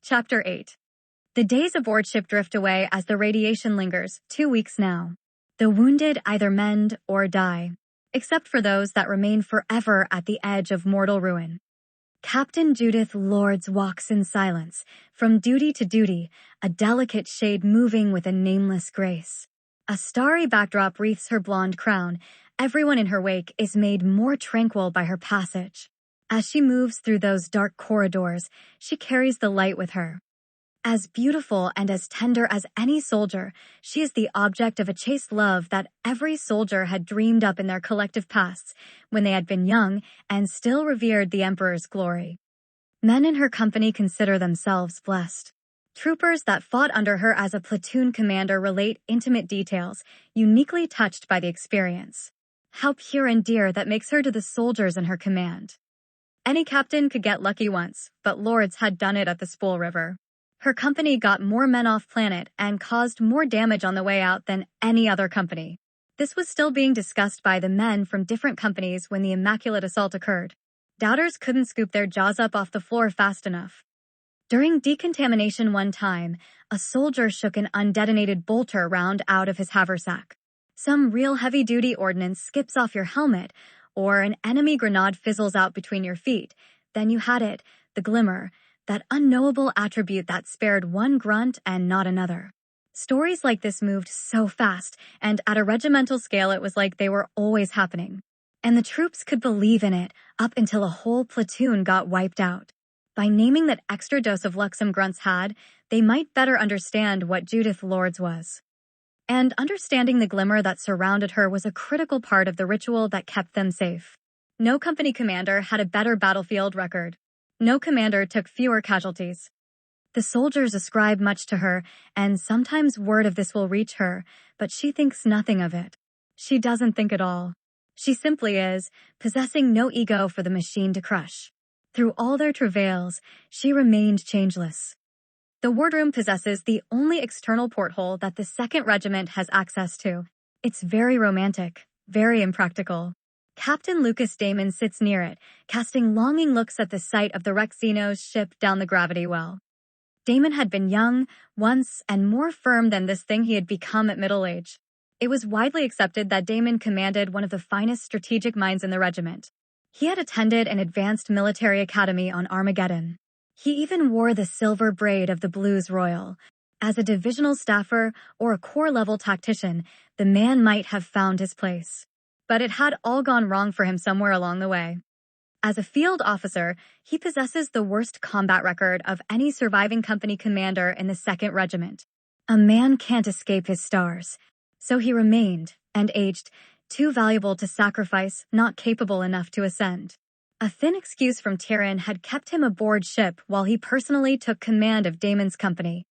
Chapter 8. The days aboard ship drift away as the radiation lingers, 2 weeks now. The wounded either mend or die, except for those that remain forever at the edge of mortal ruin. Captain Judith Lords walks in silence, from duty to duty, a delicate shade moving with a nameless grace. A starry backdrop wreaths her blonde crown. Everyone in her wake is made more tranquil by her passage. As she moves through those dark corridors, she carries the light with her. As beautiful and as tender as any soldier, she is the object of a chaste love that every soldier had dreamed up in their collective pasts when they had been young and still revered the Emperor's glory. Men in her company consider themselves blessed. Troopers that fought under her as a platoon commander relate intimate details, uniquely touched by the experience. How pure and dear that makes her to the soldiers in her command. Any captain could get lucky once, but Lords had done it at the Spool River. Her company got more men off planet and caused more damage on the way out than any other company. This was still being discussed by the men from different companies when the Immaculate Assault occurred. Doubters couldn't scoop their jaws up off the floor fast enough. During decontamination one time, a soldier shook an undetonated bolter round out of his haversack. Some real heavy-duty ordnance skips off your helmet, or an enemy grenade fizzles out between your feet. Then you had it, the glimmer, that unknowable attribute that spared one grunt and not another. Stories like this moved so fast, and at a regimental scale it was like they were always happening. And the troops could believe in it, up until a whole platoon got wiped out. By naming that extra dose of luck some grunts had, they might better understand what Judith Lords was. And understanding the glimmer that surrounded her was a critical part of the ritual that kept them safe. No company commander had a better battlefield record. No commander took fewer casualties. The soldiers ascribe much to her, and sometimes word of this will reach her, but she thinks nothing of it. She doesn't think at all. She simply is, possessing no ego for the machine to crush. Through all their travails, she remained changeless. The wardroom possesses the only external porthole that the 2nd Regiment has access to. It's very romantic, very impractical. Captain Lucas Damon sits near it, casting longing looks at the sight of the wrecked Xeno's ship down the gravity well. Damon had been young, once, and more firm than this thing he had become at middle age. It was widely accepted that Damon commanded one of the finest strategic minds in the regiment. He had attended an advanced military academy on Armageddon. He even wore the silver braid of the Blues Royal. As a divisional staffer or a corps-level tactician, the man might have found his place. But it had all gone wrong for him somewhere along the way. As a field officer, he possesses the worst combat record of any surviving company commander in the 2nd Regiment. A man can't escape his stars. So he remained, and aged, too valuable to sacrifice, not capable enough to ascend. A thin excuse from Tyrion had kept him aboard ship while he personally took command of Damon's company.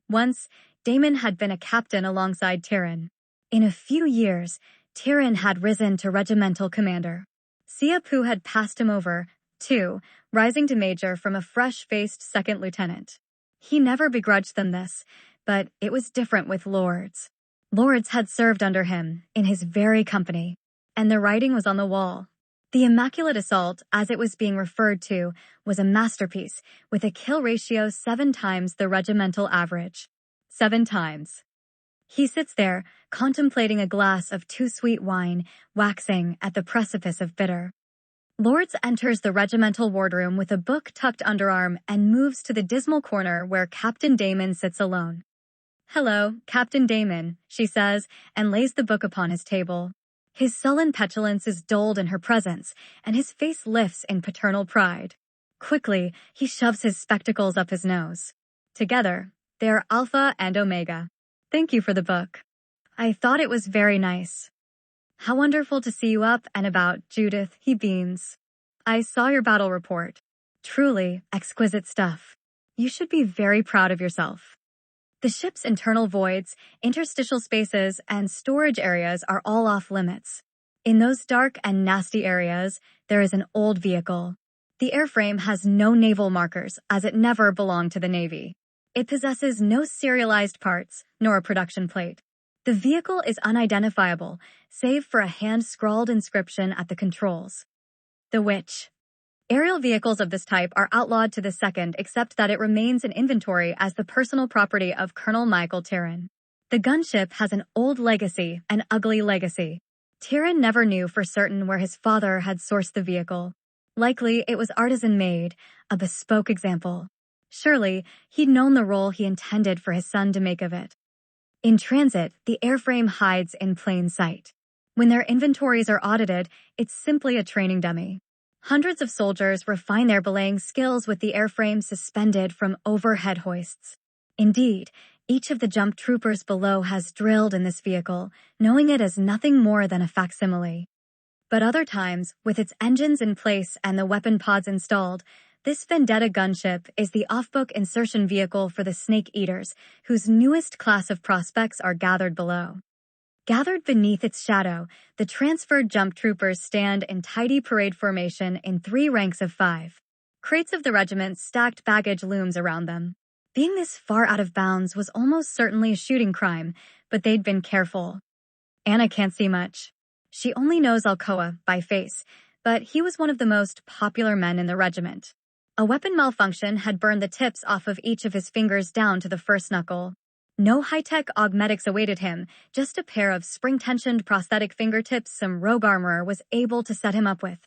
Once, Damon had been a captain alongside Tyrion. In a few years, Tyrion had risen to regimental commander. Siapu had passed him over, too, rising to major from a fresh-faced 2nd lieutenant. He never begrudged them this, but it was different with Lords. Lords had served under him, in his very company, and the writing was on the wall. The Immaculate Assault, as it was being referred to, was a masterpiece, with a kill ratio 7 times the regimental average. 7 times. He sits there, contemplating a glass of too sweet wine, waxing at the precipice of bitter. Lords enters the regimental wardroom with a book tucked underarm and moves to the dismal corner where Captain Damon sits alone. "Hello, Captain Damon," she says, and lays the book upon his table. His sullen petulance is dulled in her presence, and his face lifts in paternal pride. Quickly, he shoves his spectacles up his nose. Together, they are Alpha and Omega. "Thank you for the book. I thought it was very nice." "How wonderful to see you up and about, Judith," he beams. "I saw your battle report. Truly, exquisite stuff. You should be very proud of yourself." The ship's internal voids, interstitial spaces, and storage areas are all off limits. In those dark and nasty areas, there is an old vehicle. The airframe has no naval markers, as it never belonged to the Navy. It possesses no serialized parts, nor a production plate. The vehicle is unidentifiable, save for a hand-scrawled inscription at the controls. "The Witch." Aerial vehicles of this type are outlawed to the second, except that it remains in inventory as the personal property of Colonel Michael Tyrann. The gunship has an old legacy, an ugly legacy. Tyrann never knew for certain where his father had sourced the vehicle. Likely it was artisan-made, a bespoke example. Surely he'd known the role he intended for his son to make of it. In transit, the airframe hides in plain sight. When their inventories are audited, it's simply a training dummy. Hundreds of soldiers refine their belaying skills with the airframe suspended from overhead hoists. Indeed, each of the jump troopers below has drilled in this vehicle, knowing it as nothing more than a facsimile. But other times, with its engines in place and the weapon pods installed, this Vendetta gunship is the off-book insertion vehicle for the Snake Eaters, whose newest class of prospects are gathered below. Gathered beneath its shadow, the transferred jump troopers stand in tidy parade formation in 3 ranks of 5. Crates of the regiment's stacked baggage looms around them. Being this far out of bounds was almost certainly a shooting crime, but they'd been careful. Anna can't see much. She only knows Alcoa by face, but he was one of the most popular men in the regiment. A weapon malfunction had burned the tips off of each of his fingers down to the first knuckle. No high-tech augmetics awaited him, just a pair of spring-tensioned prosthetic fingertips some rogue armorer was able to set him up with.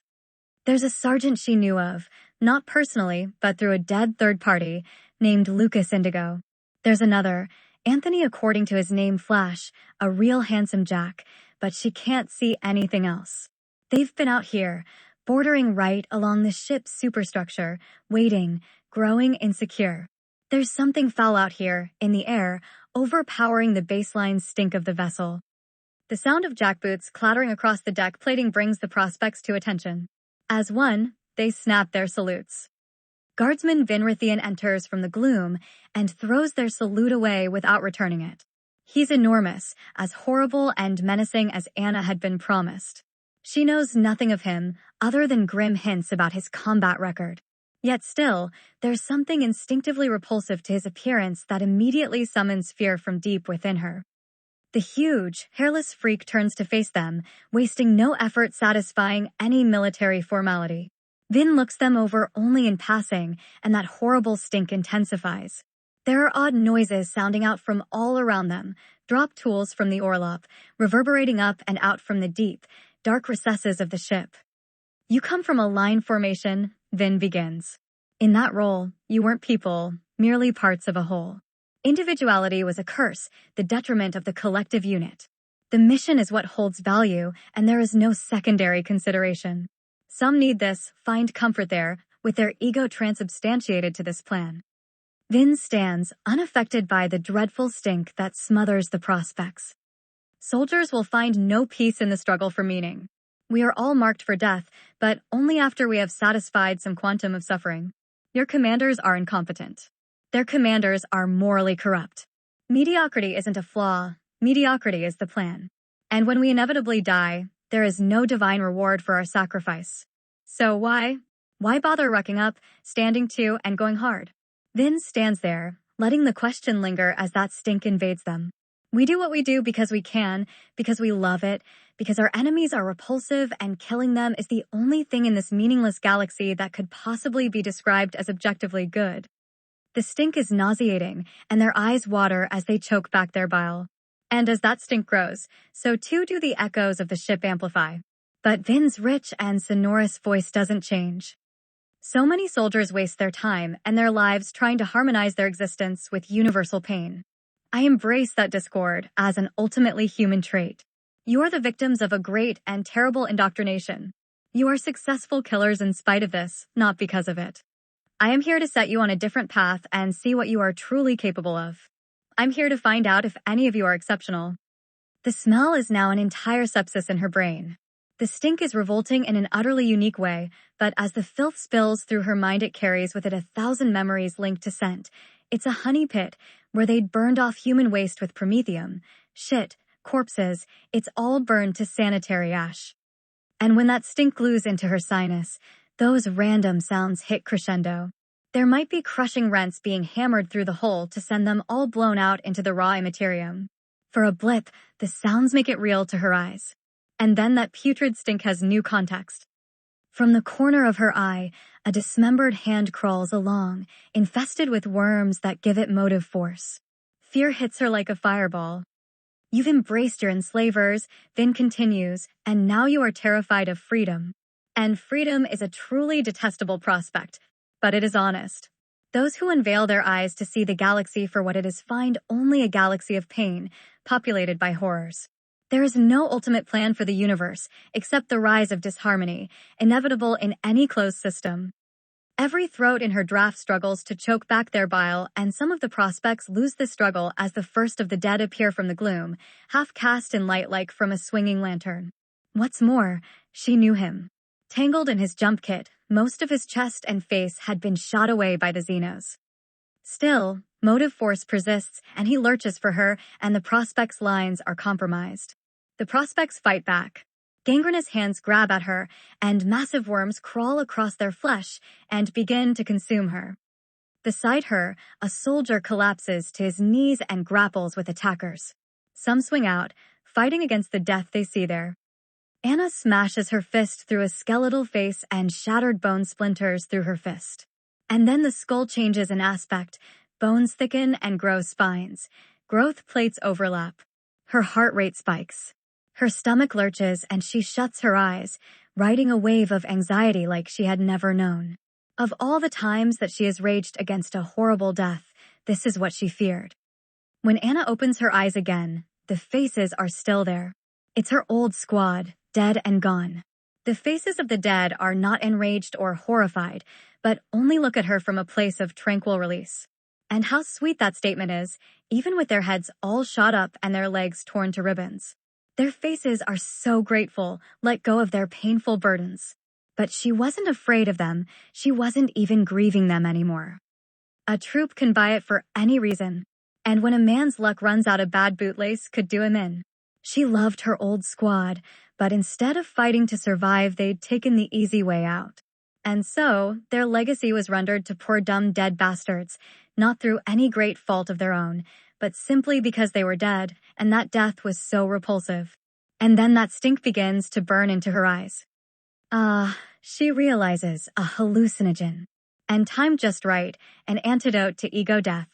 There's a sergeant she knew of, not personally, but through a dead third party, named Lucas Indigo. There's another, Anthony according to his name Flash, a real handsome jack, but she can't see anything else. They've been out here, bordering right along the ship's superstructure, waiting, growing insecure. There's something foul out here, in the air, overpowering the baseline stink of the vessel. The sound of jackboots clattering across the deck plating brings the prospects to attention. As one, they snap their salutes. Guardsman Vinrithian enters from the gloom and throws their salute away without returning it. He's enormous, as horrible and menacing as Anna had been promised. She knows nothing of him other than grim hints about his combat record. Yet still, there's something instinctively repulsive to his appearance that immediately summons fear from deep within her. The huge, hairless freak turns to face them, wasting no effort satisfying any military formality. Vin looks them over only in passing, and that horrible stink intensifies. There are odd noises sounding out from all around them, drop tools from the orlop, reverberating up and out from the deep, dark recesses of the ship. You come from a line formation, Vin begins. In that role, you weren't people, merely parts of a whole. Individuality was a curse, the detriment of the collective unit. The mission is what holds value, and there is no secondary consideration. Some need this, find comfort there, with their ego transubstantiated to this plan. Vin stands, unaffected by the dreadful stink that smothers the prospects. Soldiers will find no peace in the struggle for meaning. We are all marked for death, but only after we have satisfied some quantum of suffering. Your commanders are incompetent. Their commanders are morally corrupt. Mediocrity isn't a flaw, mediocrity is the plan. And when we inevitably die, there is no divine reward for our sacrifice. So why? Why bother rucking up, standing to, and going hard? Vin stands there, letting the question linger as that stink invades them. We do what we do because we can, because we love it, because our enemies are repulsive and killing them is the only thing in this meaningless galaxy that could possibly be described as objectively good. The stink is nauseating, and their eyes water as they choke back their bile. And as that stink grows, so too do the echoes of the ship amplify. But Vin's rich and sonorous voice doesn't change. So many soldiers waste their time and their lives trying to harmonize their existence with universal pain. I embrace that discord as an ultimately human trait. You are the victims of a great and terrible indoctrination. You are successful killers in spite of this, not because of it. I am here to set you on a different path and see what you are truly capable of. I'm here to find out if any of you are exceptional. The smell is now an entire sepsis in her brain. The stink is revolting in an utterly unique way, but as the filth spills through her mind it carries with it 1,000 memories linked to scent. It's a honey pit where they'd burned off human waste with promethium. Shit, corpses, it's all burned to sanitary ash. And when that stink glues into her sinus, those random sounds hit crescendo. There might be crushing rents being hammered through the hole to send them all blown out into the raw immaterium. For a blip, the sounds make it real to her eyes. And then that putrid stink has new context. From the corner of her eye, a dismembered hand crawls along, infested with worms that give it motive force. Fear hits her like a fireball. You've embraced your enslavers, Vin continues, and now you are terrified of freedom. And freedom is a truly detestable prospect, but it is honest. Those who unveil their eyes to see the galaxy for what it is find only a galaxy of pain, populated by horrors. There is no ultimate plan for the universe, except the rise of disharmony, inevitable in any closed system. Every throat in her draft struggles to choke back their bile, and some of the prospects lose the struggle as the first of the dead appear from the gloom, half cast in light like from a swinging lantern. What's more, she knew him. Tangled in his jump kit, most of his chest and face had been shot away by the Xenos. Still, motive force persists, and he lurches for her, and the prospect's lines are compromised. The prospects fight back. Gangrenous hands grab at her, and massive worms crawl across their flesh and begin to consume her. Beside her, a soldier collapses to his knees and grapples with attackers. Some swing out, fighting against the death they see there. Anna smashes her fist through a skeletal face and shattered bone splinters through her fist. And then the skull changes in aspect, bones thicken and grow spines. Growth plates overlap. Her heart rate spikes. Her stomach lurches and she shuts her eyes, riding a wave of anxiety like she had never known. Of all the times that she has raged against a horrible death, this is what she feared. When Anna opens her eyes again, the faces are still there. It's her old squad, dead and gone. The faces of the dead are not enraged or horrified, but only look at her from a place of tranquil release. And how sweet that statement is, even with their heads all shot up and their legs torn to ribbons. Their faces are so grateful, let go of their painful burdens. But she wasn't afraid of them, she wasn't even grieving them anymore. A troop can buy it for any reason, and when a man's luck runs out, a bad bootlace could do him in. She loved her old squad, but instead of fighting to survive, they'd taken the easy way out. And so, their legacy was rendered to poor dumb dead bastards, not through any great fault of their own, but simply because they were dead, and that death was so repulsive. And then that stink begins to burn into her eyes. She realizes a hallucinogen. And timed just right, an antidote to ego death.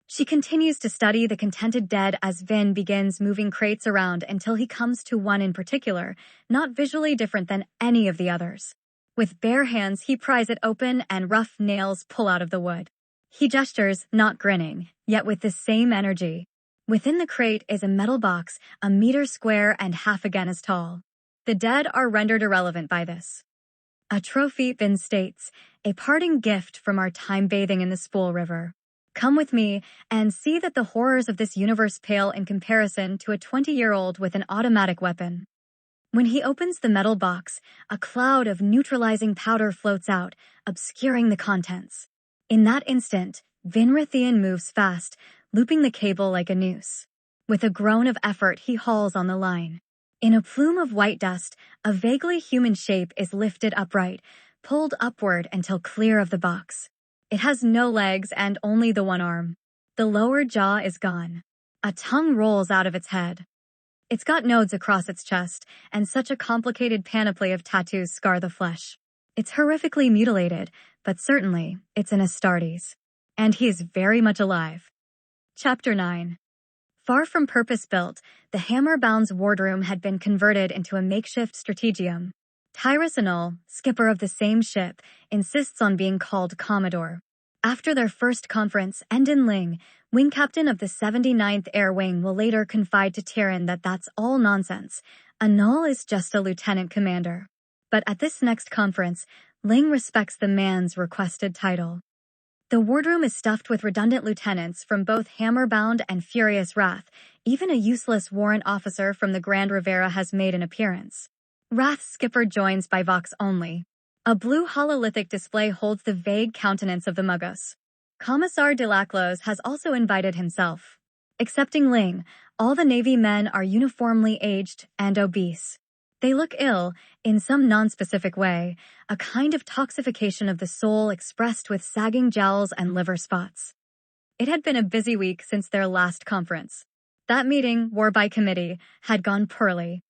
She continues to study the contented dead as Vin begins moving crates around until he comes to one in particular, not visually different than any of the others. With bare hands, he pries it open and rough nails pull out of the wood. He gestures, not grinning, yet with the same energy. Within the crate is a metal box, a meter square and half again as tall. The dead are rendered irrelevant by this. A trophy, Vin states, a parting gift from our time bathing in the Spool River. Come with me and see that the horrors of this universe pale in comparison to a 20-year-old with an automatic weapon. When he opens the metal box, a cloud of neutralizing powder floats out, obscuring the contents. In that instant, Vin Rathian moves fast, looping the cable like a noose. With a groan of effort, he hauls on the line. In a plume of white dust, a vaguely human shape is lifted upright, pulled upward until clear of the box. It has no legs and only the one arm. The lower jaw is gone. A tongue rolls out of its head. It's got nodes across its chest, and such a complicated panoply of tattoos scar the flesh. It's horrifically mutilated, but certainly, it's an Astartes. And he is very much alive. Chapter 9. Far from purpose-built, the Hammerbound's wardroom had been converted into a makeshift strategium. Tyrus Anul, skipper of the same ship, insists on being called Commodore. After their first conference, Endon Ling, wing captain of the 79th Air Wing, will later confide to Tyrion that that's all nonsense. Anul is just a lieutenant commander. But at this next conference, Ling respects the man's requested title. The wardroom is stuffed with redundant lieutenants from both Hammerbound and Furious Wrath. Even a useless warrant officer from the Grand Rivera has made an appearance. Wrath's skipper joins by Vox only. A blue hololithic display holds the vague countenance of the Muggos. Commissar Delaclos has also invited himself. Excepting Ling, all the Navy men are uniformly aged and obese. They look ill, in some non-specific way, a kind of toxification of the soul expressed with sagging jowls and liver spots. It had been a busy week since their last conference. That meeting, war by committee, had gone poorly.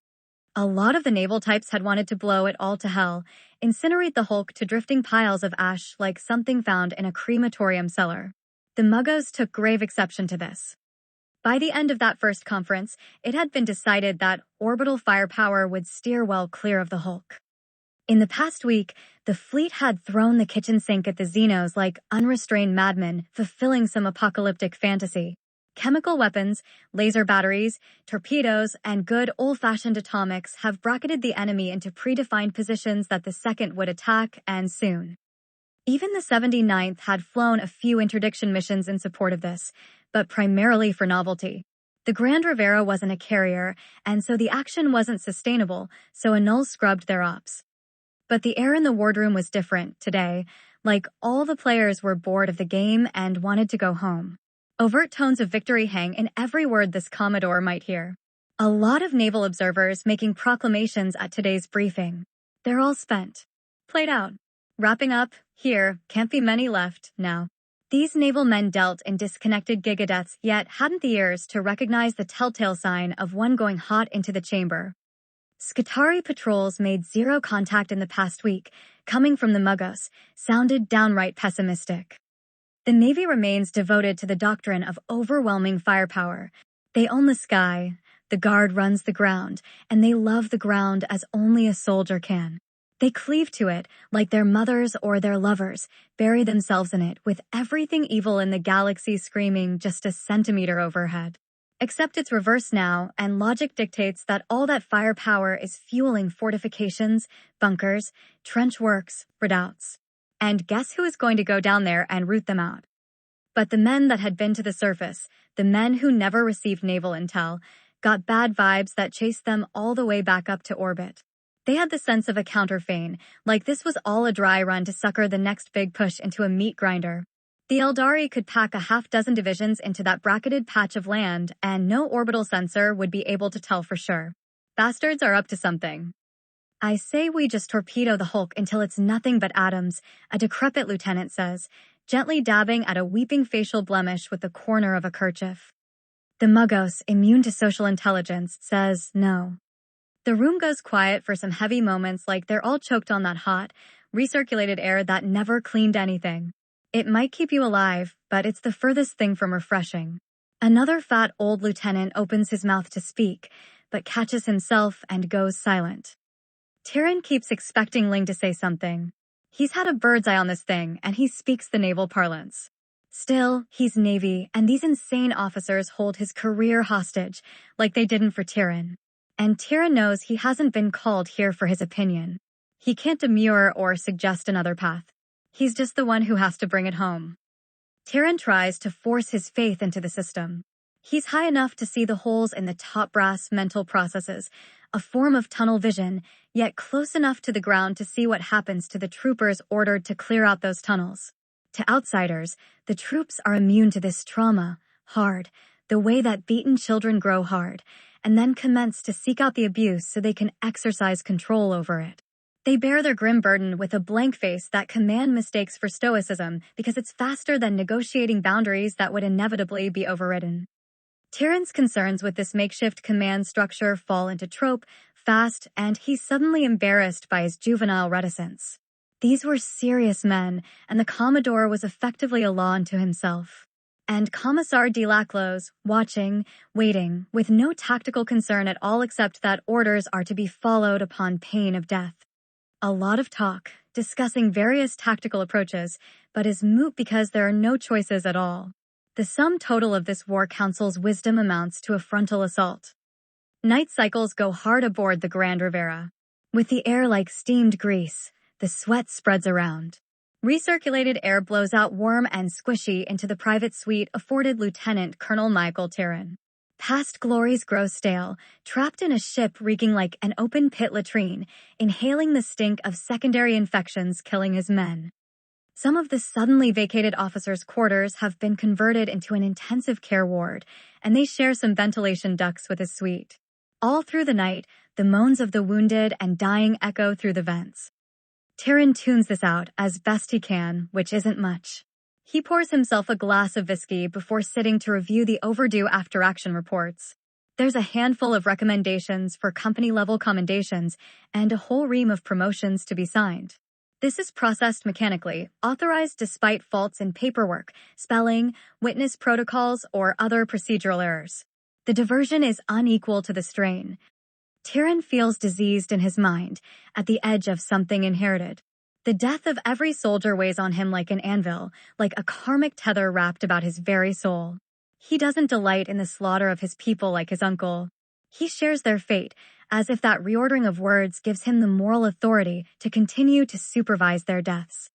A lot of the naval types had wanted to blow it all to hell, incinerate the Hulk to drifting piles of ash like something found in a crematorium cellar. The Muggos took grave exception to this. By the end of that first conference, it had been decided that orbital firepower would steer well clear of the Hulk. In the past week, the fleet had thrown the kitchen sink at the Xenos like unrestrained madmen, fulfilling some apocalyptic fantasy. Chemical weapons, laser batteries, torpedoes, and good old-fashioned atomics have bracketed the enemy into predefined positions that the second would attack, and soon. Even the 79th had flown a few interdiction missions in support of this, but primarily for novelty. The Grand Rivera wasn't a carrier, and so the action wasn't sustainable, so Annual scrubbed their ops. But the air in the wardroom was different today, like all the players were bored of the game and wanted to go home. Overt tones of victory hang in every word this Commodore might hear. A lot of naval observers making proclamations at today's briefing. They're all spent. Played out. Wrapping up, here, can't be many left, now. These naval men dealt in disconnected gigadeaths yet hadn't the ears to recognize the telltale sign of one going hot into the chamber. Skitarii patrols made zero contact in the past week, coming from the Muggos, sounded downright pessimistic. The Navy remains devoted to the doctrine of overwhelming firepower. They own the sky, the Guard runs the ground, and they love the ground as only a soldier can. They cleave to it like their mothers or their lovers, bury themselves in it with everything evil in the galaxy screaming just a centimeter overhead. Except it's reversed now, and logic dictates that all that firepower is fueling fortifications, bunkers, trench works, redoubts. And guess who is going to go down there and root them out? But the men that had been to the surface, the men who never received naval intel, got bad vibes that chased them all the way back up to orbit. They had the sense of a counterfeign, like this was all a dry run to sucker the next big push into a meat grinder. The Eldari could pack a half-dozen divisions into that bracketed patch of land, and no orbital sensor would be able to tell for sure. Bastards are up to something. I say we just torpedo the Hulk until it's nothing but atoms, a decrepit lieutenant says, gently dabbing at a weeping facial blemish with the corner of a kerchief. The Muggos, immune to social intelligence, says no. The room goes quiet for some heavy moments like they're all choked on that hot, recirculated air that never cleaned anything. It might keep you alive, but it's the furthest thing from refreshing. Another fat old lieutenant opens his mouth to speak, but catches himself and goes silent. Tyrion keeps expecting Ling to say something. He's had a bird's eye on this thing, and he speaks the naval parlance. Still, he's Navy, and these insane officers hold his career hostage, like they didn't for Tyrion. And Tyrion knows he hasn't been called here for his opinion. He can't demur or suggest another path. He's just the one who has to bring it home. Tyrion tries to force his faith into the system. He's high enough to see the holes in the top brass mental processes, a form of tunnel vision, yet close enough to the ground to see what happens to the troopers ordered to clear out those tunnels. To outsiders, the troops are immune to this trauma, hard, the way that beaten children grow hard, and then commence to seek out the abuse so they can exercise control over it. They bear their grim burden with a blank face that command mistakes for stoicism because it's faster than negotiating boundaries that would inevitably be overridden. Tyrion's concerns with this makeshift command structure fall into trope fast, and he's suddenly embarrassed by his juvenile reticence. These were serious men, and the Commodore was effectively a law unto himself. And Commissar de Laclos, watching, waiting, with no tactical concern at all except that orders are to be followed upon pain of death. A lot of talk, discussing various tactical approaches, but is moot because there are no choices at all. The sum total of this war council's wisdom amounts to a frontal assault. Night cycles go hard aboard the Grand Rivera. With the air like steamed grease, the sweat spreads around. Recirculated air blows out warm and squishy into the private suite afforded Lieutenant Colonel Michael Tyrion. Past glories grow stale, trapped in a ship reeking like an open pit latrine, inhaling the stink of secondary infections killing his men. Some of the suddenly vacated officers' quarters have been converted into an intensive care ward, and they share some ventilation ducts with his suite. All through the night, the moans of the wounded and dying echo through the vents. Tyrion tunes this out as best he can, which isn't much. He pours himself a glass of whiskey before sitting to review the overdue after-action reports. There's a handful of recommendations for company-level commendations and a whole ream of promotions to be signed. This is processed mechanically, authorized despite faults in paperwork, spelling, witness protocols, or other procedural errors. The diversion is unequal to the strain. Tyrion feels diseased in his mind, at the edge of something inherited. The death of every soldier weighs on him like an anvil, like a karmic tether wrapped about his very soul. He doesn't delight in the slaughter of his people like his uncle. He shares their fate, as if that reordering of words gives him the moral authority to continue to supervise their deaths.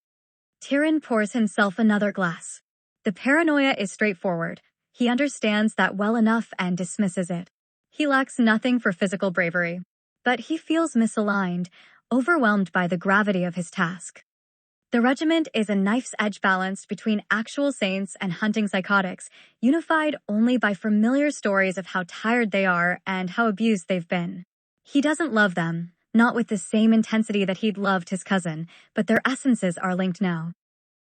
Tyrion pours himself another glass. The paranoia is straightforward. He understands that well enough and dismisses it. He lacks nothing for physical bravery, but he feels misaligned, overwhelmed by the gravity of his task. The regiment is a knife's edge balance between actual saints and hunting psychotics, unified only by familiar stories of how tired they are and how abused they've been. He doesn't love them, not with the same intensity that he'd loved his cousin, but their essences are linked now.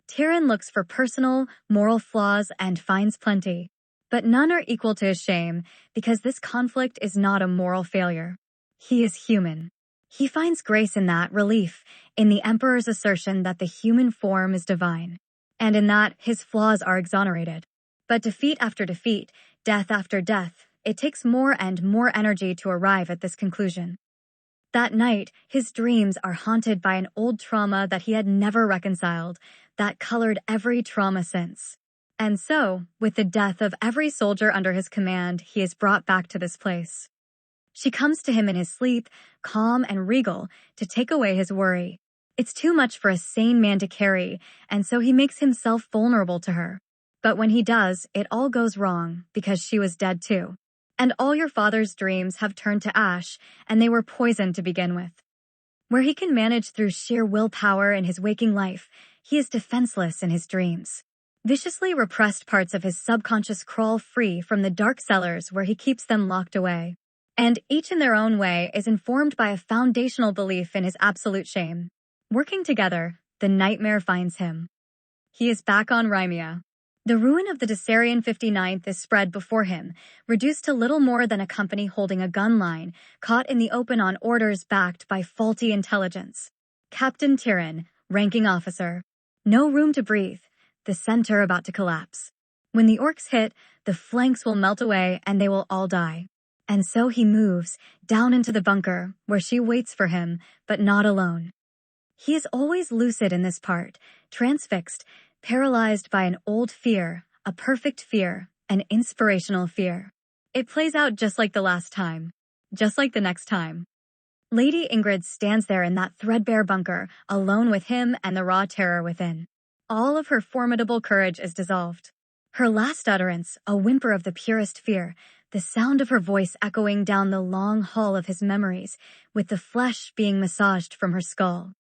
Tyrion looks for personal, moral flaws and finds plenty. But none are equal to his shame, because this conflict is not a moral failure. He is human. He finds grace in that relief, in the Emperor's assertion that the human form is divine, and in that his flaws are exonerated. But defeat after defeat, death after death, it takes more and more energy to arrive at this conclusion. That night, his dreams are haunted by an old trauma that he had never reconciled, that colored every trauma since. And so, with the death of every soldier under his command, he is brought back to this place. She comes to him in his sleep, calm and regal, to take away his worry. It's too much for a sane man to carry, and so he makes himself vulnerable to her. But when he does, it all goes wrong, because she was dead too. And all your father's dreams have turned to ash, and they were poisoned to begin with. Where he can manage through sheer willpower in his waking life, he is defenseless in his dreams. Viciously repressed parts of his subconscious crawl free from the dark cellars where he keeps them locked away. And each in their own way is informed by a foundational belief in his absolute shame. Working together, the nightmare finds him. He is back on Rhymia. The ruin of the Dessarian 59th is spread before him, reduced to little more than a company holding a gun line, caught in the open on orders backed by faulty intelligence. Captain Tyrion, ranking officer. No room to breathe. The center about to collapse. When the orcs hit, the flanks will melt away and they will all die. And so he moves, down into the bunker, where she waits for him, but not alone. He is always lucid in this part, transfixed, paralyzed by an old fear, a perfect fear, an inspirational fear. It plays out just like the last time. Just like the next time. Lady Ingrid stands there in that threadbare bunker, alone with him and the raw terror within. All of her formidable courage is dissolved. Her last utterance, a whimper of the purest fear, the sound of her voice echoing down the long hall of his memories, with the flesh being massaged from her skull.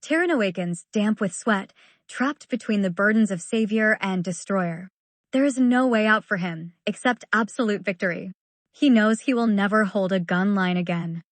Tyrion awakens, damp with sweat, trapped between the burdens of savior and destroyer. There is no way out for him, except absolute victory. He knows he will never hold a gun line again.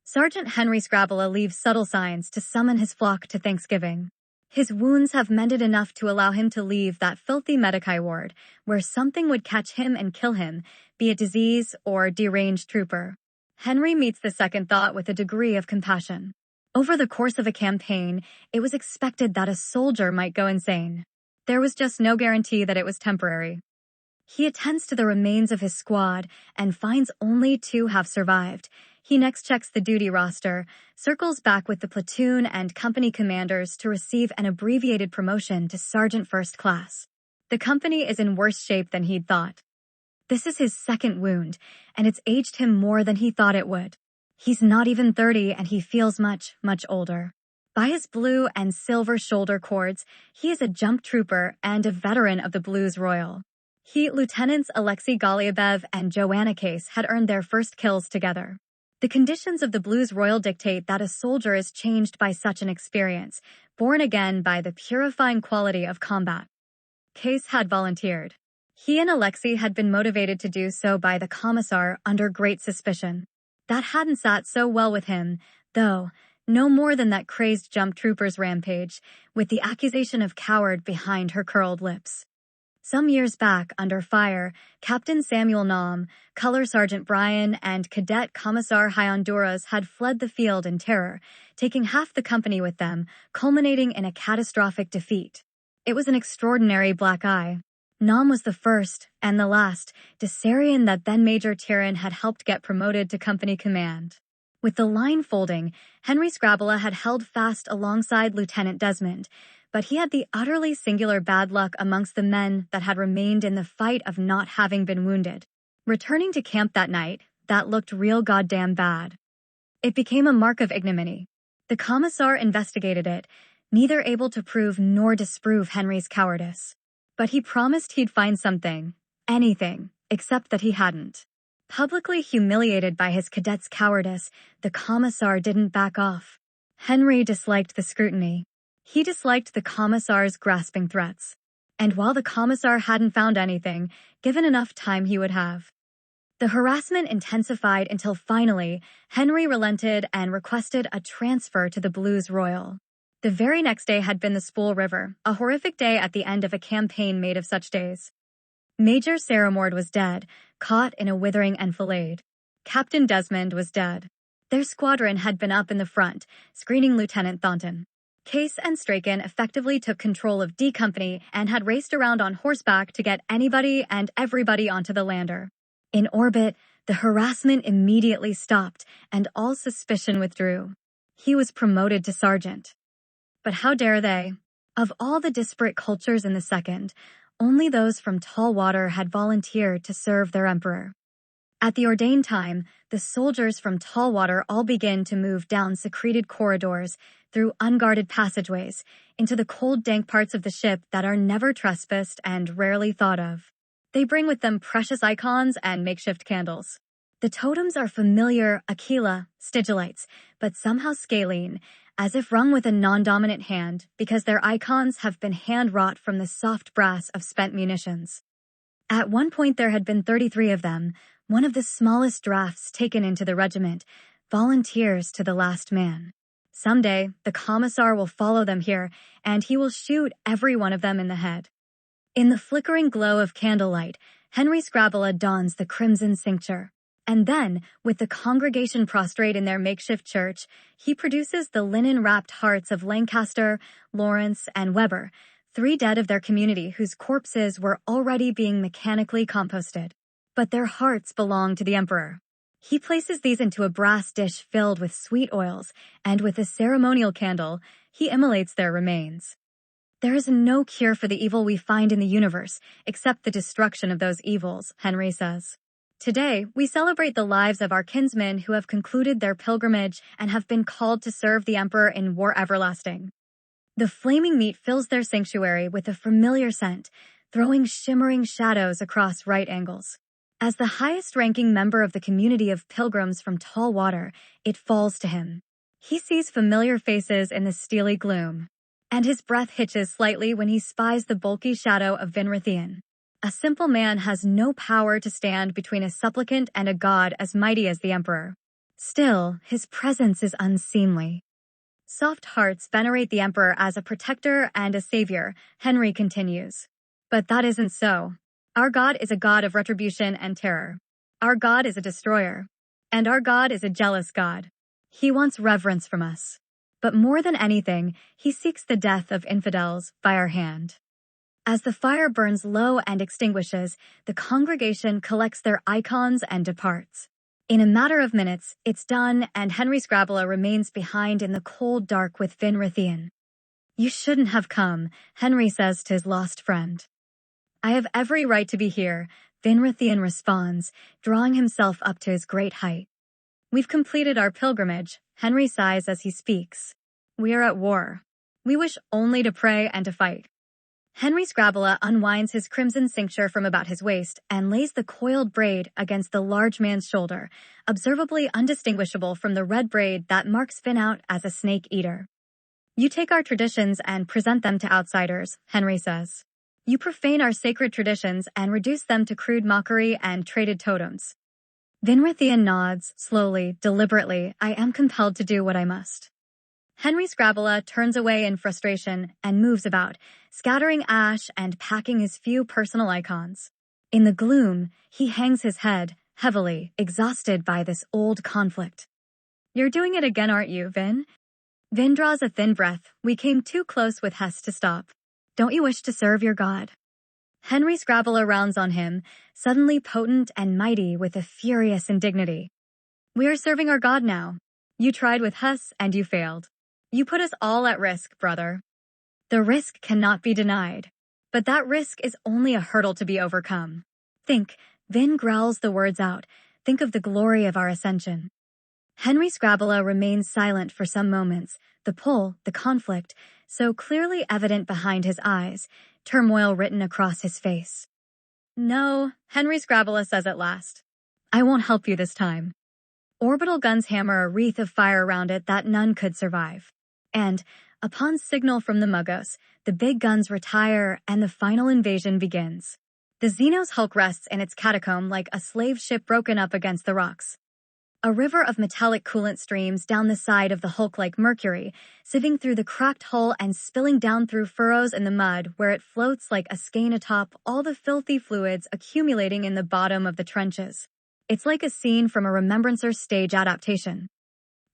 Sergeant Henry Scrabble leaves subtle signs to summon his flock to Thanksgiving. His wounds have mended enough to allow him to leave that filthy Medici ward, where something would catch him and kill him, be it disease or deranged trooper. Henry meets the second thought with a degree of compassion. Over the course of a campaign, it was expected that a soldier might go insane. There was just no guarantee that it was temporary. He attends to the remains of his squad and finds only 2 have survived. He next checks the duty roster, circles back with the platoon and company commanders to receive an abbreviated promotion to Sergeant First Class. The company is in worse shape than he'd thought. This is his second wound, and it's aged him more than he thought it would. He's not even 30 and he feels much, much older. By his blue and silver shoulder cords, he is a jump trooper and a veteran of the Blues Royal. Lieutenants Alexei Golyabev and Joanna Case had earned their first kills together. The conditions of the Blues Royal dictate that a soldier is changed by such an experience, born again by the purifying quality of combat. Case had volunteered. He and Alexei had been motivated to do so by the commissar under great suspicion. That hadn't sat so well with him, though, no more than that crazed jump trooper's rampage, with the accusation of coward behind her curled lips. Some years back, under fire, Captain Samuel Naum, Color Sergeant Brian, and Cadet Commissar Honduras had fled the field in terror, taking half the company with them, culminating in a catastrophic defeat. It was an extraordinary black eye. Naum was the first, and the last, Desarian that then Major Tyrion had helped get promoted to company command. With the line folding, Henry Scrabula had held fast alongside Lieutenant Desmond, but he had the utterly singular bad luck amongst the men that had remained in the fight of not having been wounded. Returning to camp that night, that looked real goddamn bad. It became a mark of ignominy. The commissar investigated it, neither able to prove nor disprove Henry's cowardice. But he promised he'd find something, anything, except that he hadn't. Publicly humiliated by his cadet's cowardice, the commissar didn't back off. Henry disliked the scrutiny. He disliked the commissar's grasping threats. And while the commissar hadn't found anything, given enough time he would have. The harassment intensified until finally, Henry relented and requested a transfer to the Blues Royal. The very next day had been the Spool River, a horrific day at the end of a campaign made of such days. Major Saramord was dead, caught in a withering enfilade. Captain Desmond was dead. Their squadron had been up in the front, screening Lieutenant Thornton. Case and Strachan effectively took control of D Company and had raced around on horseback to get anybody and everybody onto the lander. In orbit, the harassment immediately stopped and all suspicion withdrew. He was promoted to sergeant. But how dare they? Of all the disparate cultures in the second, only those from Tallwater had volunteered to serve their emperor. At the ordained time, the soldiers from Tallwater all begin to move down secreted corridors, through unguarded passageways, into the cold dank parts of the ship that are never trespassed and rarely thought of. They bring with them precious icons and makeshift candles. The totems are familiar Aquila, Stigilites, but somehow scalene, as if wrung with a non-dominant hand because their icons have been hand-wrought from the soft brass of spent munitions. At one point there had been 33 of them, one of the smallest drafts taken into the regiment, volunteers to the last man. Someday, the commissar will follow them here, and he will shoot every one of them in the head. In the flickering glow of candlelight, Henry Scrabula dons the crimson cincture. And then, with the congregation prostrate in their makeshift church, he produces the linen-wrapped hearts of Lancaster, Lawrence, and Weber, 3 dead of their community whose corpses were already being mechanically composted. But their hearts belong to the emperor. He places these into a brass dish filled with sweet oils, and with a ceremonial candle, he immolates their remains. There is no cure for the evil we find in the universe, except the destruction of those evils, Henry says. Today, we celebrate the lives of our kinsmen who have concluded their pilgrimage and have been called to serve the emperor in war everlasting. The flaming meat fills their sanctuary with a familiar scent, throwing shimmering shadows across right angles. As the highest-ranking member of the community of pilgrims from Tallwater, it falls to him. He sees familiar faces in the steely gloom, and his breath hitches slightly when he spies the bulky shadow of Vinrathian. A simple man has no power to stand between a supplicant and a god as mighty as the emperor. Still, his presence is unseemly. Soft hearts venerate the emperor as a protector and a savior, Henry continues. But that isn't so. Our God is a God of retribution and terror. Our God is a destroyer. And our God is a jealous God. He wants reverence from us. But more than anything, he seeks the death of infidels by our hand. As the fire burns low and extinguishes, the congregation collects their icons and departs. In a matter of minutes, it's done, and Henry Scrabula remains behind in the cold dark with Vinrathian. You shouldn't have come, Henry says to his lost friend. I have every right to be here, Vinrathian responds, drawing himself up to his great height. We've completed our pilgrimage, Henry sighs as he speaks. We are at war. We wish only to pray and to fight. Henry Scrabula unwinds his crimson cincture from about his waist and lays the coiled braid against the large man's shoulder, observably undistinguishable from the red braid that marks Finn out as a snake eater. You take our traditions and present them to outsiders, Henry says. You profane our sacred traditions and reduce them to crude mockery and traded totems. Vinrathian nods, slowly, deliberately. I am compelled to do what I must. Henry Scrabula turns away in frustration and moves about, scattering ash and packing his few personal icons. In the gloom, he hangs his head, heavily, exhausted by this old conflict. You're doing it again, aren't you, Vin? Vin draws a thin breath. We came too close with Hess to stop. Don't you wish to serve your god? Henry Scrabula rounds on him, suddenly potent and mighty with a furious indignity. We are serving our god now. You tried with Hess and you failed. You put us all at risk, brother. The risk cannot be denied. But that risk is only a hurdle to be overcome. Think, Vin growls the words out. Think of the glory of our ascension. Henry Scrabula remains silent for some moments, the pull, the conflict, so clearly evident behind his eyes, turmoil written across his face. No, Henry Scrabula says at last. I won't help you this time. Orbital guns hammer a wreath of fire around it that none could survive. And, upon signal from the Muggos, the big guns retire and the final invasion begins. The Xenos hulk rests in its catacomb like a slave ship broken up against the rocks. A river of metallic coolant streams down the side of the hulk like mercury, sieving through the cracked hull and spilling down through furrows in the mud where it floats like a skein atop all the filthy fluids accumulating in the bottom of the trenches. It's like a scene from a Remembrancer stage adaptation.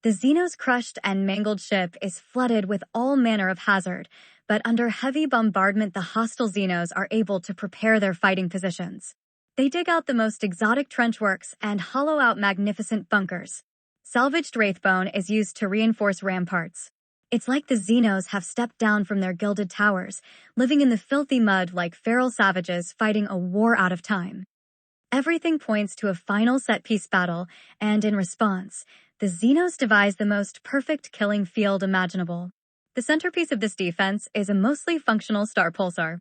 The Xenos' crushed and mangled ship is flooded with all manner of hazard, but under heavy bombardment the hostile Xenos are able to prepare their fighting positions. They dig out the most exotic trenchworks and hollow out magnificent bunkers. Salvaged wraithbone is used to reinforce ramparts. It's like the Xenos have stepped down from their gilded towers, living in the filthy mud like feral savages fighting a war out of time. Everything points to a final set-piece battle, and in response, the Xenos devise the most perfect killing field imaginable. The centerpiece of this defense is a mostly functional star pulsar.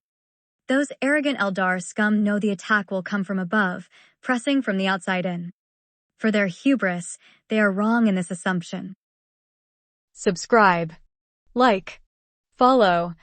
Those arrogant Eldar scum know the attack will come from above, pressing from the outside in. For their hubris, they are wrong in this assumption. Subscribe, like, follow,